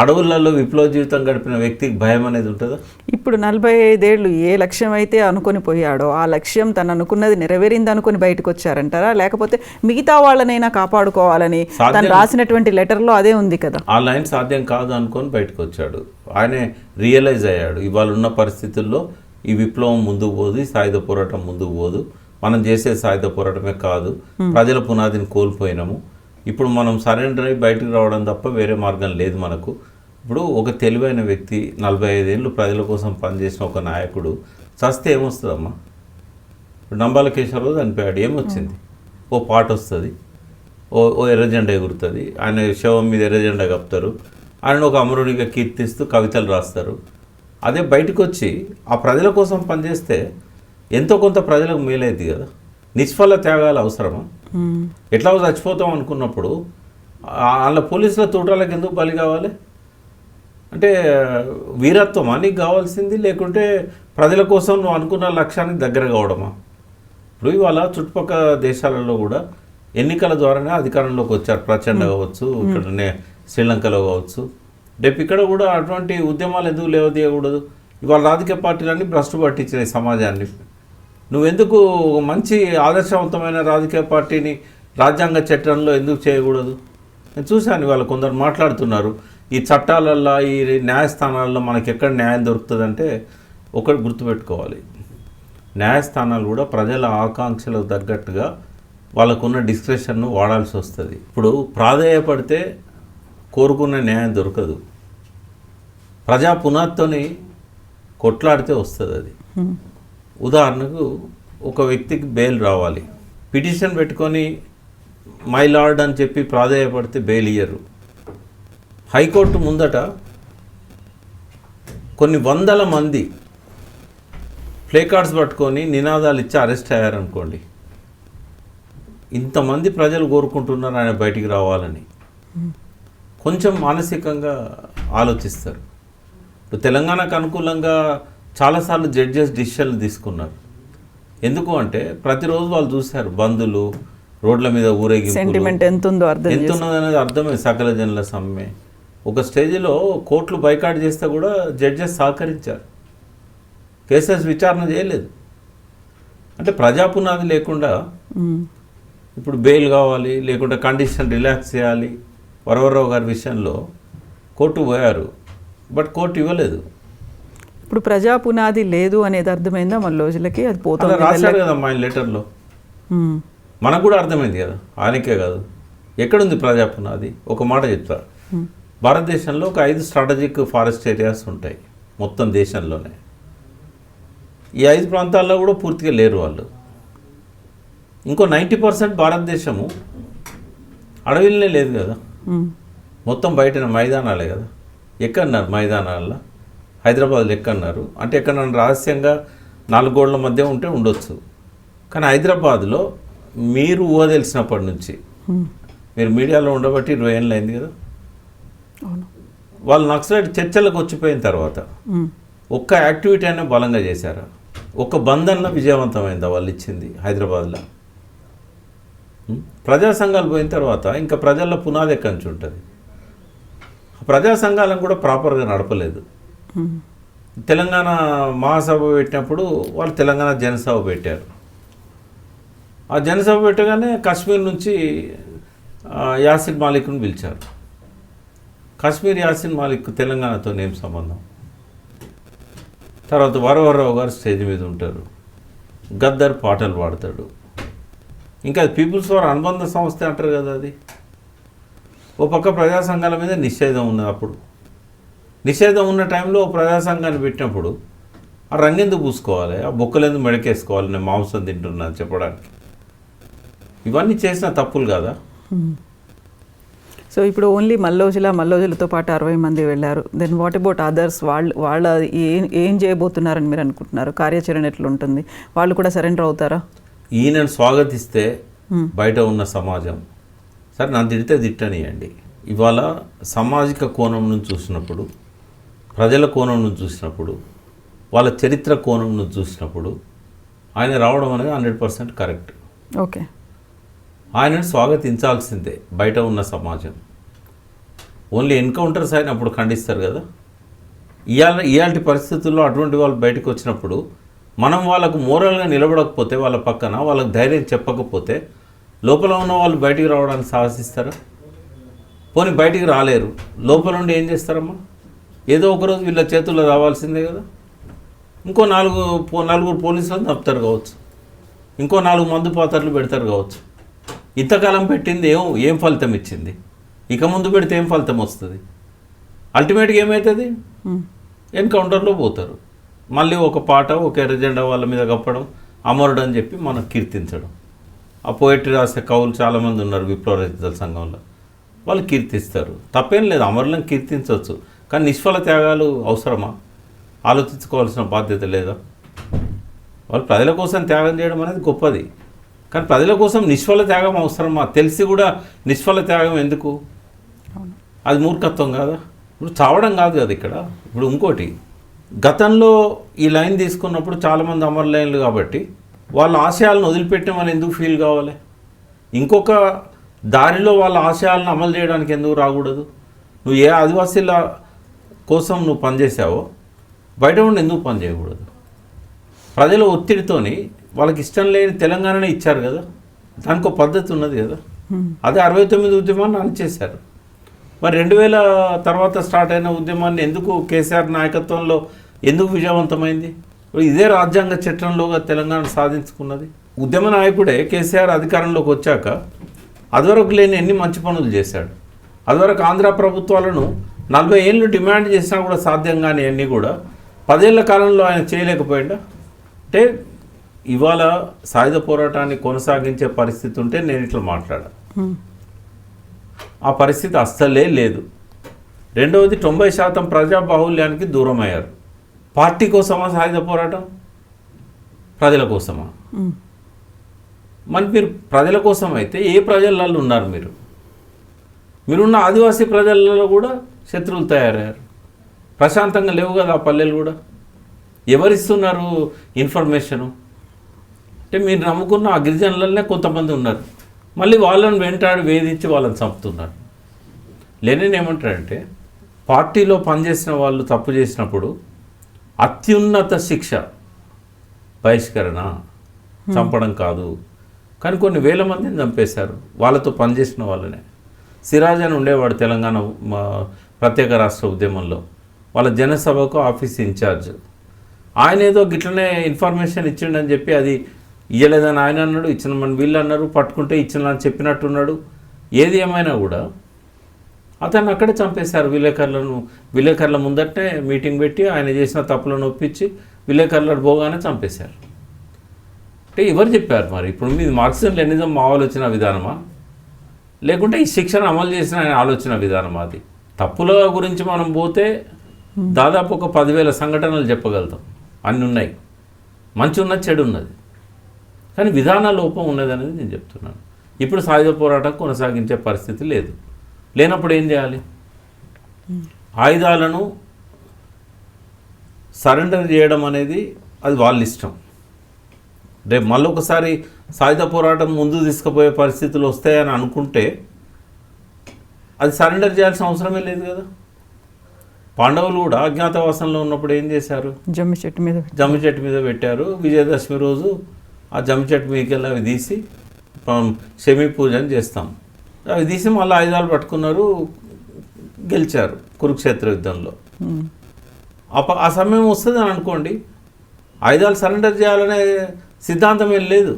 అడవులలో విప్లవ జీవితం గడిపిన వ్యక్తికి భయం అనేది ఉంటుందా? ఇప్పుడు 45 ఏళ్ళు ఏ లక్ష్యం అయితే అనుకొని పోయాడో ఆ లక్ష్యం తను అనుకున్నది నెరవేరింది అనుకుని బయటకు వచ్చారంటారా, లేకపోతే మిగతా వాళ్ళనైనా కాపాడుకోవాలని తను రాసినటువంటి లెటర్లో అదే ఉంది కదా? ఆ లైన్ సాధ్యం కాదు అనుకొని బయటకు వచ్చాడు. ఆయనే రియలైజ్ అయ్యాడు, ఇవాళ ఉన్న పరిస్థితుల్లో ఈ విప్లవం ముందుకు పోదు, ఈ సాయుధ పోరాటం ముందుకు పోదు, మనం చేసే సాయుధ పోరాటమే కాదు, ప్రజల పునాదిని కోల్పోయినాము, ఇప్పుడు మనం సరెండర్ అయ్యి బయటకు రావడం తప్ప వేరే మార్గం లేదు మనకు. ఇప్పుడు ఒక తెలివైన వ్యక్తి 45 ఏళ్ళు ప్రజల కోసం పనిచేసిన ఒక నాయకుడు చస్తే ఏమొస్తుందమ్మా? ఇప్పుడు నంబాల కేశవరావు చనిపోయాడు, ఏమొచ్చింది? ఓ పాట వస్తుంది, ఓ ఎర్రజెండా ఎగురుతుంది, ఆయన శవం మీద ఎర్రజెండా కప్పుతారు, ఆయన ఒక అమరుడిగా కీర్తిస్తూ కవితలు రాస్తారు. అదే బయటకు వచ్చి ఆ ప్రజల కోసం పనిచేస్తే ఎంతో కొంత ప్రజలకు మేలైంది కదా. నిష్ఫల త్యాగాలు అవసరమా? ఎట్లా చచ్చిపోతాం అనుకున్నప్పుడు వాళ్ళ పోలీసుల తోటలకు ఎందుకు బలి కావాలి? అంటే వీరత్వమా నీకు కావాల్సింది, లేకుంటే ప్రజల కోసం నువ్వు అనుకున్న లక్ష్యానికి దగ్గర కావడమా? ఇప్పుడు ఇవాళ చుట్టుపక్కల దేశాలలో కూడా ఎన్నికల ద్వారానే అధికారంలోకి వచ్చారు. ప్రచండ కావచ్చు, ఇక్కడనే శ్రీలంకలో కావచ్చు. రేపు ఇక్కడ కూడా అటువంటి ఉద్యమాలు ఎందుకు లేవదీయకూడదు? ఇవాళ రాజకీయ పార్టీలన్నీ భ్రష్టు పట్టించినాయి సమాజాన్ని. నువ్వెందుకు మంచి ఆదర్శవంతమైన రాజకీయ పార్టీని రాజ్యాంగ చట్టంలో ఎందుకు చేయకూడదు? నేను చూశాను ఇవాళ కొందరు మాట్లాడుతున్నారు, ఈ చట్టాలల్లో ఈ న్యాయస్థానాల్లో మనకి ఎక్కడ న్యాయం దొరుకుతుందంటే ఒకటి గుర్తుపెట్టుకోవాలి, న్యాయస్థానాలు కూడా ప్రజల ఆకాంక్షలకు తగ్గట్టుగా వాళ్ళకున్న డిస్క్రిప్షన్ను వాడాల్సి వస్తుంది. ఇప్పుడు ప్రాధేయపడితే కోరుకున్న న్యాయం దొరకదు, ప్రజా పునాదితోని కొట్లాడితే వస్తుంది అది. ఉదాహరణకు ఒక వ్యక్తికి బెయిల్ రావాలి, పిటిషన్ పెట్టుకొని మై లార్డ్ అని చెప్పి ప్రాధేయపడితే బెయిల్ ఇయ్యరు. హైకోర్టు ముందట కొన్ని వందల మంది ప్లే కార్డ్స్ పట్టుకొని నినాదాలు ఇచ్చి అరెస్ట్ అయ్యారనుకోండి, ఇంతమంది ప్రజలు కోరుకుంటున్నారు ఆయన బయటికి రావాలని, కొంచెం మానసికంగా ఆలోచిస్తారు. ఇప్పుడు తెలంగాణకు అనుకూలంగా చాలాసార్లు జడ్జెస్ డిసిషన్లు తీసుకున్నారు. ఎందుకు అంటే ప్రతిరోజు వాళ్ళు చూశారు, బంధులు రోడ్ల మీద ఊరేగింపు, సెంటిమెంట్ ఎంత ఉన్నది అనేది అర్థమే, సకల జనుల సమ్మె. ఒక స్టేజ్లో కోర్టులు బైకాట్ చేస్తే కూడా జడ్జెస్ సహకరించారు, కేసెస్ విచారణ చేయలేదు. అంటే ప్రజాపునాది లేకుండా ఇప్పుడు బెయిల్ కావాలి, లేకుంటే కండిషన్ రిలాక్స్ చేయాలి. వరవరరావు గారి విషయంలో కోర్టు పోయారు, బట్ కోర్టు ఇవ్వలేదు. ఇప్పుడు ప్రజా పునాది లేదు అనేది అర్థమైందా మన రోజులకి? అది పోతుంది రాశాడు కదా ఆయన లెటర్లో, మనకు కూడా అర్థమైంది కదా, ఆయనకే కాదు. ఎక్కడుంది ప్రజా పునాది? ఒక మాట చెప్తా, భారతదేశంలో ఒక 5 స్ట్రాటజిక్ ఫారెస్ట్ ఏరియాస్ ఉంటాయి మొత్తం దేశంలోనే. ఈ 5 ప్రాంతాల్లో కూడా పూర్తిగా లేరు వాళ్ళు. ఇంకో 90% భారతదేశము అడవిలోనే లేదు కదా, మొత్తం బయట మైదానాలే కదా. ఎక్కడన్నారు మైదానాల్లో? హైదరాబాద్లో ఎక్కడన్నారు అంటే ఎక్కడన్నా రహస్యంగా 4 గోడల మధ్య ఉంటే ఉండొచ్చు. కానీ హైదరాబాద్లో మీరు తెలిసినప్పటి నుంచి, మీరు మీడియాలో ఉండబట్టి 20 ఏళ్ళు అయింది కదా, వాళ్ళు నక్సలైట్ చర్చలకు వచ్చిపోయిన తర్వాత ఒక్క యాక్టివిటీ అయినా బలంగా చేశారా? ఒక్క బంధన్న విజయవంతమైందా వాళ్ళు ఇచ్చింది హైదరాబాద్లో? ప్రజా సంఘాలు పోయిన తర్వాత ఇంకా ప్రజల్లో పునాది ఎక్కడి నుంచి ఉంటుంది? ప్రజా సంఘాలను కూడా ప్రాపర్గా నడపలేదు. తెలంగాణ మహాసభ పెట్టినప్పుడు వాళ్ళు తెలంగాణ జనసభ పెట్టారు. ఆ జనసభ పెట్టగానే కాశ్మీర్ నుంచి యాసిన్ మాలిక్ను పిలిచారు. కాశ్మీర్ యాసిన్ మాలిక్ తెలంగాణతో ఏం సంబంధం? తర్వాత వరవరరావు గారు స్టేజ్ మీద ఉంటారు, గద్దర్ పాటలు పాడతాడు. ఇంకా అది పీపుల్స్ వార్ అనుబంధ సంస్థ అంటారు కదా. అది ఓ పక్క ప్రజా సంఘాల మీద నిషేధం ఉన్నది. అప్పుడు నిషేధం ఉన్న టైంలో ప్రజా సంఘాన్ని పెట్టినప్పుడు ఆ రంగెందుకు పూసుకోవాలి, ఆ బొక్కలెందుకు మెడకేసుకోవాలి, నేను మాంసం తింటున్నాను చెప్పడానికి? ఇవన్నీ చేసిన తప్పులు కదా. సో ఇప్పుడు ఓన్లీ మల్లోజులతో పాటు 60 మంది వెళ్ళారు. Then what about others? వాళ్ళ ఏం చేయబోతున్నారని మీరు అనుకుంటున్నారు? కార్యాచరణ ఎట్లుంటుంది? వాళ్ళు కూడా సరెండర్ అవుతారా? ఈయనను స్వాగతిస్తే బయట ఉన్న సమాజం, సరే నన్ను తిడితే తిట్టనియండి, ఇవాళ సామాజిక కోణం నుంచి చూసినప్పుడు, ప్రజల కోణం నుంచి చూసినప్పుడు, వాళ్ళ చరిత్ర కోణం నుంచి చూసినప్పుడు ఆయన రావడం అనేది 100% కరెక్ట్. ఓకే, ఆయనను స్వాగతించాల్సిందే బయట ఉన్న సమాజం. ఓన్లీ ఎన్కౌంటర్స్ అయినప్పుడు ఖండిస్తారు కదా. ఇయాల్టి పరిస్థితుల్లో అటువంటి వాళ్ళు బయటకు వచ్చినప్పుడు మనం వాళ్ళకు మోరల్గా నిలబడకపోతే, వాళ్ళ పక్కన వాళ్ళకి ధైర్యం చెప్పకపోతే లోపల ఉన్న వాళ్ళు బయటికి రావడానికి సాహసిస్తారా? పోనీ బయటికి రాలేరు, లోపల నుండి ఏం చేస్తారమ్మా? ఏదో ఒకరోజు వీళ్ళ చేతుల్లో రావాల్సిందే కదా. ఇంకో నలుగురు పోలీసులను తప్పుతారు కావచ్చు, ఇంకో 4 మందు పాత్రలు పెడతారు కావచ్చు. ఇంతకాలం పెట్టింది ఏం ఫలితం ఇచ్చింది? ఇక ముందు పెడితే ఏం ఫలితం వస్తుంది? అల్టిమేట్గా ఏమవుతుంది? ఎన్కౌంటర్లో పోతారు. మళ్ళీ ఒక పాట, ఒక ఎర్రజెండా వాళ్ళ మీద కప్పడం, అమరుడు అని చెప్పి మనం కీర్తించడం. ఆ పోయిటరీ రాసే కవులు చాలామంది ఉన్నారు విప్లవ రచయితల సంఘంలో, వాళ్ళు కీర్తిస్తారు. తప్పేం లేదు, అమరులను కీర్తించవచ్చు. కానీ నిష్ఫల త్యాగాలు అవసరమా? ఆలోచించుకోవాల్సిన బాధ్యత లేదా? వాళ్ళు ప్రజల కోసం త్యాగం చేయడం అనేది గొప్పది, కానీ ప్రజల కోసం నిష్ఫల త్యాగం అవసరమా? తెలిసి కూడా నిష్ఫల త్యాగం ఎందుకు? అది మూర్ఖత్వం కాదా? ఇప్పుడు చావడం కాదు కదా ఇక్కడ. ఇప్పుడు ఇంకోటి, గతంలో ఈ లైన్ తీసుకున్నప్పుడు చాలామంది అమర లైన్లు కాబట్టి వాళ్ళ ఆశయాలను వదిలిపెట్టమని ఎందుకు ఫీల్ కావాలి? ఇంకొక దారిలో వాళ్ళ ఆశయాలను అమలు చేయడానికి ఎందుకు రాకూడదు? నువ్వు ఏ ఆదివాసీల కోసం నువ్వు పనిచేసావో బయట ఉండి ఎందుకు పని చేయకూడదు? ప్రజల ఒత్తిడితోని వాళ్ళకి ఇష్టం లేని తెలంగాణనే ఇచ్చారు కదా, దానికి ఒక పద్ధతి ఉన్నది కదా. అదే 69 ఉద్యమాన్ని అణచేశారు. మరి 2000 తర్వాత స్టార్ట్ అయిన ఉద్యమాన్ని ఎందుకు కేసీఆర్ నాయకత్వంలో ఎందుకు విజయవంతమైంది? ఇదే రాజ్యాంగ చట్టంలోగా తెలంగాణ సాధించుకున్నది. ఉద్యమ నాయకుడే కేసీఆర్ అధికారంలోకి వచ్చాక అదివరకు లేని ఎన్ని మంచి పనులు చేశాడు. అదివరకు ఆంధ్ర ప్రభుత్వాలను 40 ఏళ్ళు డిమాండ్ చేసినా కూడా సాధ్యం కానీ అన్నీ కూడా 10 ఏళ్ల కాలంలో ఆయన చేయలేకపోయిందా? అంటే ఇవాళ సాయుధ పోరాటాన్ని కొనసాగించే పరిస్థితి ఉంటే నేను ఇట్లా మాట్లాడా. ఆ పరిస్థితి అస్సలే లేదు. రెండవది, 90% ప్రజా బాహుళ్యానికి దూరం అయ్యారు. పార్టీ కోసమా సాయుధ పోరాటం? ప్రజల కోసమా? మరి మీరు ప్రజల కోసం అయితే ఏ ప్రజలలో ఉన్నారు? మీరున్న ఆదివాసీ ప్రజలలో కూడా శత్రువులు తయారయ్యారు. ప్రశాంతంగా లేవు కదా ఆ పల్లెలు కూడా. ఎవరిస్తున్నారు ఇన్ఫర్మేషను? అంటే మీరు నమ్ముకున్న ఆ గిరిజనులనే కొంతమంది ఉన్నారు, మళ్ళీ వాళ్ళని వెంటాడి వేధించి వాళ్ళని చంపుతున్నారు. లెనిన్ ఏమంటారంటే, పార్టీలో పనిచేసిన వాళ్ళు తప్పు చేసినప్పుడు అత్యున్నత శిక్ష బహిష్కరణ, చంపడం కాదు. కానీ కొన్ని వేల మందిని చంపేశారు వాళ్ళతో పనిచేసిన వాళ్ళనే. సిరాజ్ అని ఉండేవాడు తెలంగాణ ప్రత్యేక రాష్ట్ర ఉద్యమంలో, వాళ్ళ జనసభకు ఆఫీస్ ఇన్ఛార్జ్. ఆయన ఏదో గిట్లనే ఇన్ఫర్మేషన్ ఇచ్చిండని చెప్పి అది ఇయ్యలేదని ఆయన అన్నాడు, ఇచ్చినమని వీళ్ళు అన్నారు, పట్టుకుంటే ఇచ్చిన చెప్పినట్టున్నాడు. ఏది ఏమైనా కూడా అతన్ని అక్కడే చంపేశారు. విలేకరుల ముందటనే మీటింగ్ పెట్టి ఆయన చేసిన తప్పులను ఒప్పించి విలేకరుల పోగానే చంపేశారు. అంటే ఎవరు చెప్పారు మరి? ఇప్పుడు మీది మార్క్సిజం లెనిజం మా ఆలోచన విధానమా, లేకుంటే ఈ శిక్షణ అమలు చేసిన ఆయన ఆలోచన విధానమా? అది తప్పుల గురించి మనం పోతే దాదాపు ఒక 10,000 సంఘటనలు చెప్పగలుగుతాం. అన్నీ ఉన్నాయి, మంచి ఉన్నది, చెడు ఉన్నది, కానీ విధాన లోపం ఉన్నది అనేది నేను చెప్తున్నాను. ఇప్పుడు సాయుధ పోరాటం కొనసాగించే పరిస్థితి లేదు. లేనప్పుడు ఏం చేయాలి? ఆయుధాలను సరెండర్ చేయడం అనేది అది వాళ్ళ ఇష్టం. రేపు మళ్ళొకసారి సాయుధ పోరాటం ముందు తీసుకుపోయే పరిస్థితులు వస్తాయని అనుకుంటే అది సరెండర్ చేయాల్సిన అవసరమే లేదు కదా. పాండవులు కూడా అజ్ఞాతవాసంలో ఉన్నప్పుడు ఏం చేశారు? జమ్మి చెట్టు మీద పెట్టారు. విజయదశమి రోజు ఆ జమ్మి చెట్టు మీదకి వెళ్ళి అవి తీసి శమీ పూజని చేస్తాం. అవి తీసి మళ్ళీ ఆయుధాలు పట్టుకున్నారు, గెలిచారు కురుక్షేత్ర యుద్ధంలో. ఆ సమయం వస్తుంది అని అనుకోండి, ఆయుధాలు సరెండర్ చేయాలనే సిద్ధాంతం ఏం లేదు.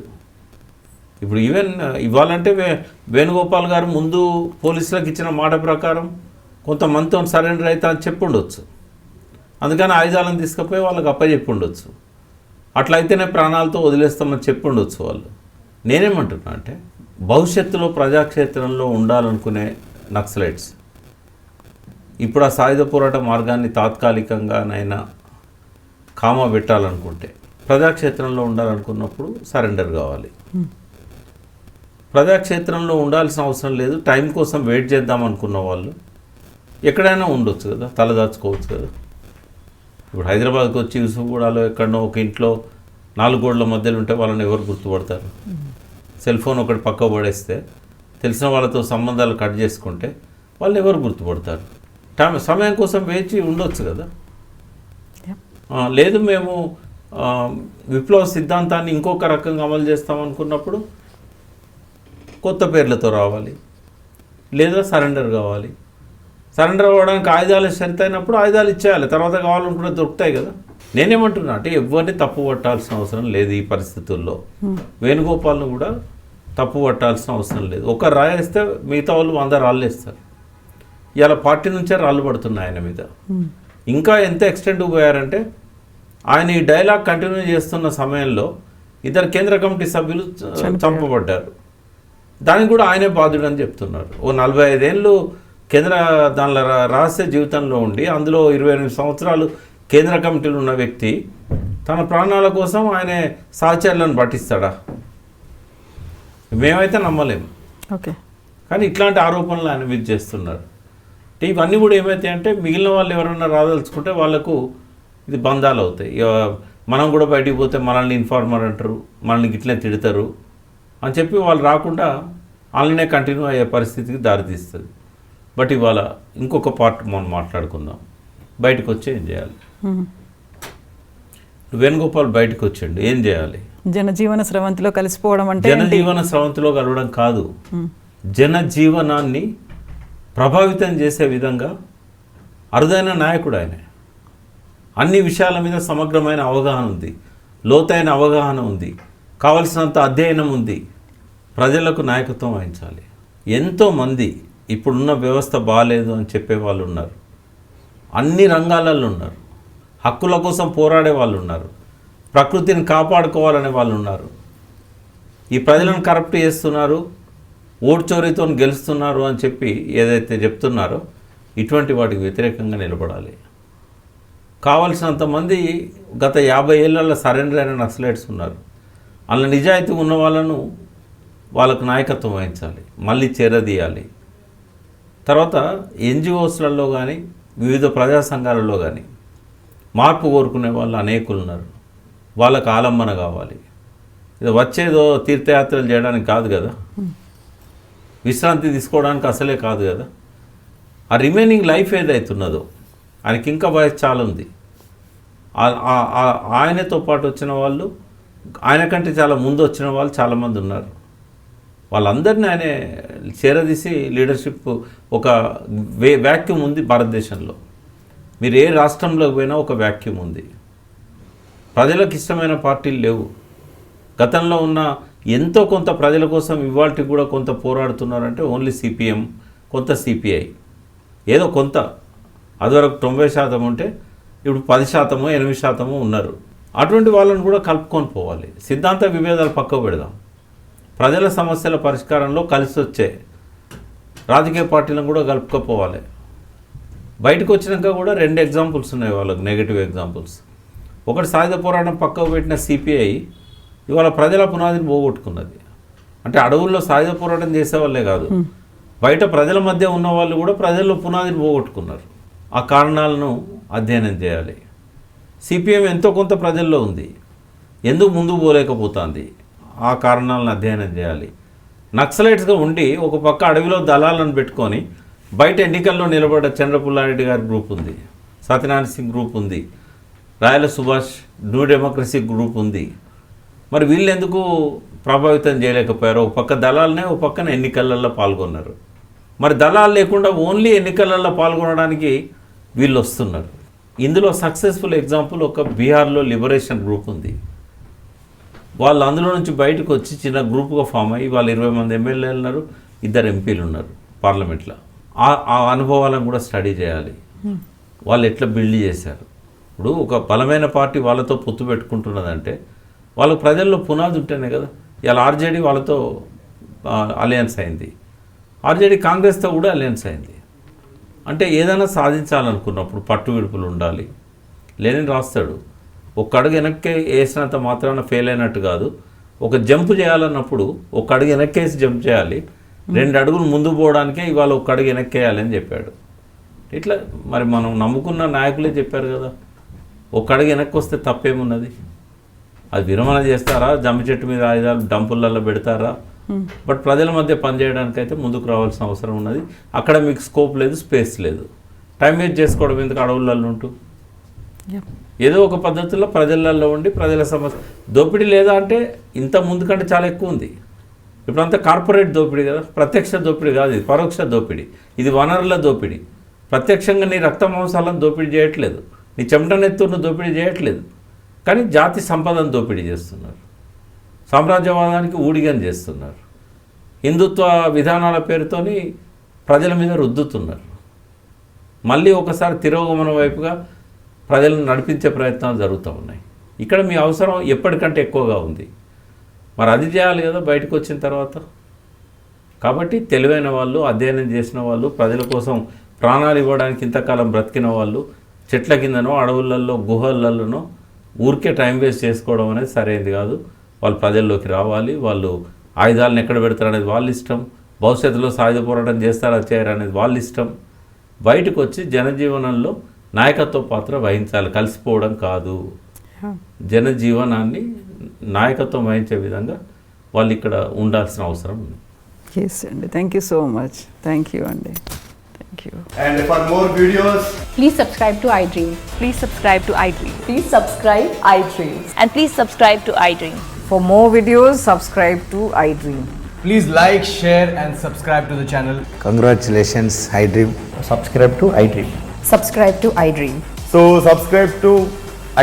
ఇప్పుడు ఈవెన్ ఇవ్వాలంటే వేణుగోపాల్ గారు ముందు పోలీసులకు ఇచ్చిన మాట ప్రకారం కొంతమందితో సరెండర్ అవుతా అని చెప్పి ఉండొచ్చు. అందుకని ఆయుధాలను తీసుకుపోయి వాళ్ళకి అప్పచెప్పి ఉండొచ్చు. అట్లయితేనే ప్రాణాలతో వదిలేస్తామని చెప్పి ఉండొచ్చు వాళ్ళు. నేనేమంటున్నా అంటే, భవిష్యత్తులో ప్రజాక్షేత్రంలో ఉండాలనుకునే నక్సలైట్స్ ఇప్పుడు ఆ సాయుధ పోరాట మార్గాన్ని తాత్కాలికంగానైనా కామా పెట్టాలనుకుంటే, ప్రజాక్షేత్రంలో ఉండాలనుకున్నప్పుడు సరెండర్ కావాలి. ప్రజాక్షేత్రంలో ఉండాల్సిన అవసరం లేదు, టైం కోసం వెయిట్ చేద్దాం అనుకున్న వాళ్ళు ఎక్కడైనా ఉండొచ్చు కదా, తలదాచుకోవచ్చు కదా. ఇప్పుడు హైదరాబాద్కి వచ్చి యూసుఫ్గూడలో ఎక్కడనో ఒక ఇంట్లో 4 గోడల మధ్యలో ఉంటే వాళ్ళని ఎవరు గుర్తుపడతారు? సెల్ ఫోన్ ఒకటి పక్క పడేస్తే తెలిసిన వాళ్ళతో సంబంధాలు కట్ చేసుకుంటే వాళ్ళు ఎవరు గుర్తుపడతారు? సమయం కోసం వేచి ఉండొచ్చు కదా. లేదు మేము విప్లవ సిద్ధాంతాన్ని ఇంకొక రకంగా అమలు చేస్తామనుకున్నప్పుడు కొత్త పేర్లతో రావాలి, లేదా సరెండర్ కావాలి. సరెండర్ అవ్వడానికి ఆయుధాలు షరత్ అయినప్పుడు ఆయుధాలు ఇచ్చేయాలి, తర్వాత కావాలనుకుంటే దొరుకుతాయి కదా. నేనేమంటున్నా అంటే ఎవరిని తప్పు పట్టాల్సిన అవసరం లేదు ఈ పరిస్థితుల్లో. వేణుగోపాల్ను కూడా తప్పు పట్టాల్సిన అవసరం లేదు. ఒక రాయేస్తే మిగతా వాళ్ళు 100 రాళ్ళు వేస్తారు. ఇలా పార్టీ నుంచే రాళ్ళు పడుతున్నాయి ఆయన మీద. ఇంకా ఎంత ఎక్స్టెండ్కి పోయారంటే ఆయన ఈ డైలాగ్ కంటిన్యూ చేస్తున్న సమయంలో 2 కేంద్ర కమిటీ సభ్యులు చంపబడ్డారు. దానికి కూడా ఆయనే బాధ్యుడు అని చెప్తున్నారు. ఓ 45 ఏళ్ళు కేంద్ర దానిలో రహస్య జీవితంలో ఉండి అందులో 28 సంవత్సరాలు కేంద్ర కమిటీలు ఉన్న వ్యక్తి తన ప్రాణాల కోసం ఆయన సహచరులను పట్టిస్తాడా? మేమైతే నమ్మలేము. ఓకే, కానీ ఇట్లాంటి ఆరోపణలు ఆయన మీద చేస్తున్నారు. ఇవన్నీ కూడా ఏమైతే అంటే మిగిలిన వాళ్ళు ఎవరైనా రాదలుచుకుంటే వాళ్ళకు ఇది బంధాలు అవుతాయి. మనం కూడా బయటికి పోతే మనల్ని ఇన్ఫార్మర్ అంటారు, మనల్ని ఇట్లనే తిడతారు అని చెప్పి వాళ్ళు రాకుండా వాళ్ళనే కంటిన్యూ అయ్యే పరిస్థితికి దారితీస్తుంది. బట్ ఇవాళ ఇంకొక పార్ట్ మనం మాట్లాడుకుందాం. బయటకు వచ్చి ఏం చేయాలి? వేణుగోపాల్ బయటకు వచ్చండి, ఏం చేయాలి? జనజీవన స్రవంతిలో కలిసిపోవడం అంటే జనజీవన స్రవంతిలో కలవడం కాదు, జనజీవనాన్ని ప్రభావితం చేసే విధంగా అరుదైన నాయకుడు ఆయన. అన్ని విషయాల మీద సమగ్రమైన అవగాహన ఉంది, లోతైన అవగాహన ఉంది, కావలసినంత అధ్యయనం ఉంది. ప్రజలకు నాయకత్వం వహించాలి. ఎంతోమంది ఇప్పుడున్న వ్యవస్థ బాగాలేదు అని చెప్పే వాళ్ళు ఉన్నారు, అన్ని రంగాలలో ఉన్నారు, హక్కుల కోసం పోరాడే వాళ్ళు ఉన్నారు, ప్రకృతిని కాపాడుకోవాలనే వాళ్ళు ఉన్నారు. ఈ ప్రజలను కరప్ట్ చేస్తున్నారు, ఓటు చోరీతో గెలుస్తున్నారు అని చెప్పి ఏదైతే చెప్తున్నారో ఇటువంటి వాటికి వ్యతిరేకంగా నిలబడాలి. కావలసినంతమంది గత 50 ఏళ్ళల్లో సరెండర్ అయిన నక్సలైట్స్ ఉన్నారు. అలా నిజాయితీ ఉన్న వాళ్ళను వాళ్ళకు నాయకత్వం వహించాలి, మళ్ళీ చేరదీయాలి. తర్వాత ఎన్జిఓస్లలో కానీ వివిధ ప్రజా సంఘాలలో కానీ మార్పు కోరుకునే వాళ్ళు అనేకులు ఉన్నారు. వాళ్ళకు ఆలంబన కావాలి. ఇది వచ్చేదో తీర్థయాత్రలు చేయడానికి కాదు కదా, విశ్రాంతి తీసుకోవడానికి అసలే కాదు కదా. ఆ రిమైనింగ్ లైఫ్ ఏదైతున్నదో ఆయనకి ఇంకా వయసు చాలా ఉంది. ఆయనతో పాటు వచ్చిన వాళ్ళు, ఆయన కంటే చాలా ముందు వచ్చిన వాళ్ళు చాలామంది ఉన్నారు. వాళ్ళందరినీ ఆయన చేరదీసి లీడర్షిప్ ఒక వ్యాక్యూమ్ ఉంది భారతదేశంలో. మీరు ఏ రాష్ట్రంలోకి పోయినా ఒక వ్యాక్యూమ్ ఉంది. ప్రజలకు ఇష్టమైన పార్టీలు లేవు. గతంలో ఉన్న ఎంతో కొంత ప్రజల కోసం ఇవాళకి కూడా కొంత పోరాడుతున్నారంటే ఓన్లీ సిపిఎం, కొంత సిపిఐ, ఏదో కొంత. అదివరకు 90% ఉంటే ఇప్పుడు 10%, 8% ఉన్నారు. అటువంటి వాళ్ళని కూడా కలుపుకొని పోవాలి. సిద్ధాంత విభేదాలు పక్కకు పెడదాం. ప్రజల సమస్యల పరిష్కారంలో కలిసి వచ్చే రాజకీయ పార్టీలను కూడా కలుపుకోపోవాలి. బయటకు వచ్చినాక కూడా 2 ఎగ్జాంపుల్స్ ఉన్నాయి వాళ్ళకి, నెగిటివ్ ఎగ్జాంపుల్స్. ఒకటి సాయుధ పోరాటం పక్కకు పెట్టిన సిపిఐ ఇవాళ ప్రజల పునాదిని పోగొట్టుకున్నది. అంటే అడవుల్లో సాయుధ పోరాటం చేసేవాళ్ళే కాదు, బయట ప్రజల మధ్య ఉన్న వాళ్ళు కూడా ప్రజల్లో పునాదిని పోగొట్టుకున్నారు. ఆ కారణాలను అధ్యయనం చేయాలి. సిపిఎం ఎంతో కొంత ప్రజల్లో ఉంది, ఎందుకు ముందుకు పోలేకపోతుంది, ఆ కారణాలను అధ్యయనం చేయాలి. నక్సలైట్స్గా ఉండి ఒక పక్క అడవిలో దళాలను పెట్టుకొని బయట ఎన్నికల్లో నిలబడ్డ చంద్రపుల్లారెడ్డి గారి గ్రూప్ ఉంది, సత్యనారాయణ సింగ్ గ్రూప్ ఉంది, రాయల సుభాష్ న్యూ డెమోక్రసీ గ్రూప్ ఉంది. మరి వీళ్ళు ఎందుకు ప్రభావితం చేయలేకపోయారు? ఒక పక్క దళాలనే, ఒక పక్కన ఎన్నికలలో పాల్గొన్నారు. మరి దళాలు లేకుండా ఓన్లీ ఎన్నికలలో పాల్గొనడానికి వీళ్ళు వస్తున్నారు. ఇందులో సక్సెస్ఫుల్ ఎగ్జాంపుల్ ఒక బీహార్లో లిబరేషన్ గ్రూప్ ఉంది. వాళ్ళు అందులో నుంచి బయటకు వచ్చి చిన్న గ్రూప్గా ఫామ్ అయ్యి వాళ్ళు 20 మంది ఎమ్మెల్యేలు ఉన్నారు, 2 ఎంపీలు ఉన్నారు పార్లమెంట్లో. ఆ అనుభవాలను కూడా స్టడీ చేయాలి. వాళ్ళు ఎట్లా బిల్డ్ చేశారు. ఇప్పుడు ఒక బలమైన పార్టీ వాళ్ళతో పొత్తు పెట్టుకుంటున్నదంటే వాళ్ళకు ప్రజల్లో పునాది ఉంటేనే కదా. ఇలా ఆర్జేడీ వాళ్ళతో అలయన్స్ అయింది, ఆర్జేడీ కాంగ్రెస్తో కూడా అలయన్స్ అయింది. అంటే ఏదైనా సాధించాలనుకున్నప్పుడు పట్టు విడుపులు ఉండాలి. లెనిన్ రాస్తాడు, ఒక్క అడుగు వెనక్కి వేసినంత మాత్రాన ఫెయిల్ అయినట్టు కాదు, ఒక జంప్ చేయాలన్నప్పుడు ఒక అడుగు వెనక్కేసి జంప్ చేయాలి, 2 అడుగులు ముందు పోవడానికే ఇవాళ ఒక అడుగు వెనక్కేయాలి అని చెప్పాడు. ఇట్లా మరి మనం నమ్ముకున్న నాయకులే చెప్పారు కదా, ఒక అడుగు వెనక్కి వస్తే తప్పేమున్నది? అది విరమణ చేస్తారా, జమ్మి చెట్టు మీద ఆయుధాలు డంపులలో పెడతారా? బట్ ప్రజల మధ్య పనిచేయడానికైతే ముందుకు రావాల్సిన అవసరం ఉన్నది. అక్కడ మీకు స్కోప్ లేదు, స్పేస్ లేదు. టైం వేస్ట్ చేసుకోవడం ఎందుకు అడవులలో ఉంటూ? ఏదో ఒక పద్ధతిలో ప్రజలలో ఉండి ప్రజల సమస్య దోపిడీ లేదా అంటే ఇంత ముందు కంటే చాలా ఎక్కువ ఉంది. ఇప్పుడంతా కార్పొరేట్ దోపిడీ కదా, ప్రత్యక్ష దోపిడీ కాదు, ఇది పరోక్ష దోపిడీ. ఇది వనరుల దోపిడీ. ప్రత్యక్షంగా నీ రక్త మాంసాలను దోపిడీ చేయట్లేదు, నీ చెమటనెత్తును దోపిడీ చేయట్లేదు, కానీ జాతి సంపదను దోపిడీ చేస్తున్నారు, సామ్రాజ్యవాదానికి ఊడిగం చేస్తున్నారు, హిందుత్వ విధానాల పేరుతోని ప్రజల మీద రుద్దుతున్నారు. మళ్ళీ ఒకసారి తిరోగమనం వైపుగా ప్రజలను నడిపించే ప్రయత్నాలు జరుగుతూ ఉన్నాయి. ఇక్కడ మీ అవసరం ఎప్పటికంటే ఎక్కువగా ఉంది. మరి అది చేయాలి కదా బయటకు వచ్చిన తర్వాత. కాబట్టి తెలివైన వాళ్ళు, అధ్యయనం చేసిన వాళ్ళు, ప్రజల కోసం ప్రాణాలు ఇవ్వడానికి ఇంతకాలం బ్రతికిన వాళ్ళు చెట్ల కిందనో అడవులలో గుహలలోనో ఊరికే టైం వేస్ట్ చేసుకోవడం అనేది సరైనది కాదు. వాళ్ళు ప్రజల్లోకి రావాలి, వాళ్ళు ఆయుధాలను ఎక్కడ పెడతారు అనేది వాళ్ళ ఇష్టం, భవిష్యత్తులో సాయుధ పోరాటం చేస్తారా చేయరనేది వాళ్ళ ఇష్టం. బయటకు వచ్చి జనజీవనంలో నాయకత్వ పాత్ర వహించాలి, కలిసిపోవడం కాదు. జనజీవనాన్ని నాయకత్వం వహించే విధంగా వాళ్ళు ఇక్కడ ఉండాల్సిన అవసరం ఉంది. ఎస్ అండి, thank you so much. Thank you అండి, thank you. And for more videos, Please subscribe to iDream. Please subscribe to iDream. Please subscribe iDreams. And please subscribe to iDream. For more videos, subscribe to iDream. please like, share and subscribe to the channel. Congratulations, iDream. Subscribe to iDream. Subscribe to iDream. So subscribe to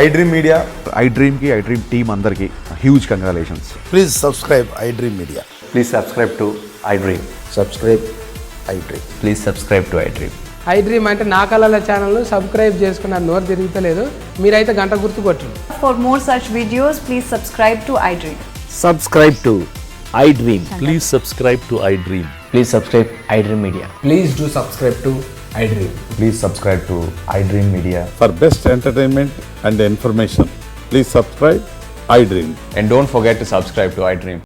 iDream Media. iDream ki iDream team అందరికి huge congratulations. Please subscribe iDream Media. Please subscribe to iDream. Subscribe iDream. Please subscribe to iDream. iDream అంటే నా కళల channel subscribe చేసుకున్న నోరు తిరుగుతలేదు, మీరైతే గంట గుర్తు కొట్టండి. For more such videos, please subscribe to iDream. Subscribe to iDream. Please subscribe to iDream. Please subscribe iDream Media. Please do subscribe to iDream. Please subscribe to iDream Media. For best entertainment and information, please subscribe iDream. And don't forget to subscribe to iDream.